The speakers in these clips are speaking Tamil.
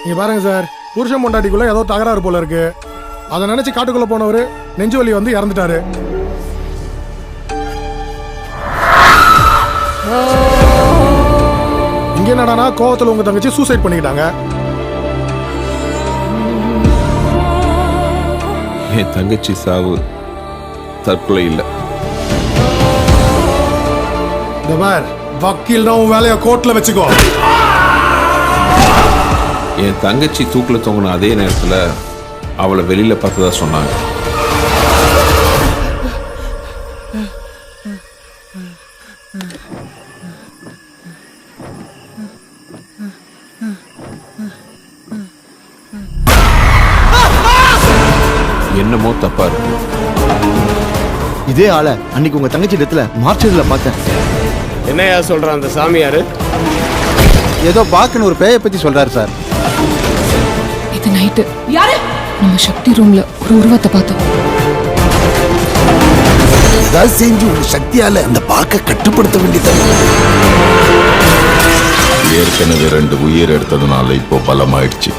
நீங்க பாருங்க சார், புருஷன் பொண்டாட்டிக்குள்ள ஏதோ தகராறு போல இருக்கு. அதை நினைச்சு காட்டுக்குள்ள போனவரு நெஞ்சு வலி வந்து இறந்துட்டாரு. இங்க என்னடானா கோவத்துல உங்க தங்கச்சி சூசைட் பண்ணிக்கிட்டாங்க. என் தங்கச்சி சாவு தற்கொலை இல்ல. வக்கீல் தான் உன் வேலையை கோர்ட்ல வச்சுக்கோ. என் தங்கச்சி தூக்கில தொங்கின அதே நேரத்தில் அவளை வெளியில பார்த்ததா சொன்னாங்க. என்னமோ தப்பா இருக்கு. இதே ஆளை அன்னைக்கு உங்க தங்கச்சி இடத்துல மார்ச்சரியில பார்த்தேன். என்னையா சொல்றான் அந்த சாமியாரு? ஏதோ பாக்குன்னு ஒரு பேயை பத்தி சொல்றாரு சார். இது நைட்டு நம்ம சக்தி ரூம்ல ஒரு உருவத்தை பார்த்தோம். ஏதாவது செஞ்சு உங்க சக்தியால அந்த பாக்க கட்டுப்படுத்த வேண்டியது. ஏற்கனவே 2 உயிர் எடுத்ததுனால இப்போ பலமாயிடுச்சு.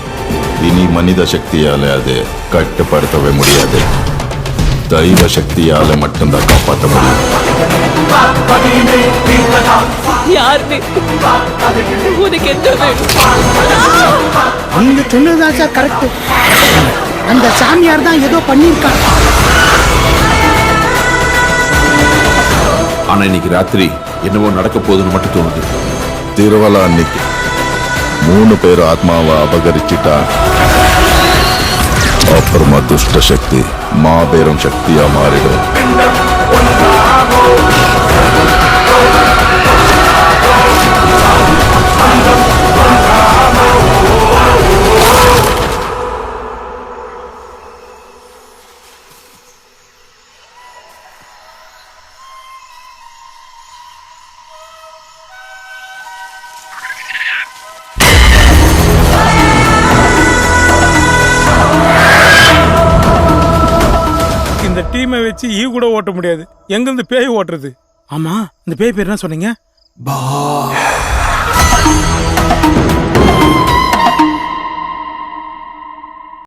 இனி மனித சக்தியால அது கட்டுப்படுத்தவே முடியாது. தெய்வ சக்தியால மட்டும்தான் காப்பாற்ற முடியும். நீங்க சொன்னதுதான் சார் கரெக்ட். அந்த சாமியார் தான் ஏதோ பண்ணிருக்காங்க. ஆனா இன்னைக்கு ராத்திரி என்னவோ நடக்க போகுதுன்னு மட்டும் தோணுது. திருவலா அன்னைக்கு 3 பேர் ஆத்மாவை அபகரிச்சிட்டா அப்புறமா துஷ்ட சக்தி மாபெரும் சக்தியா மாறிடும். இந்த டீமை வச்சு ஈ கூட ஓட்ட முடியாது. எங்கிருந்து பேய் ஓட்டுறது? ஆமா, இந்த பேய் பேர் என்ன சொன்னீங்க?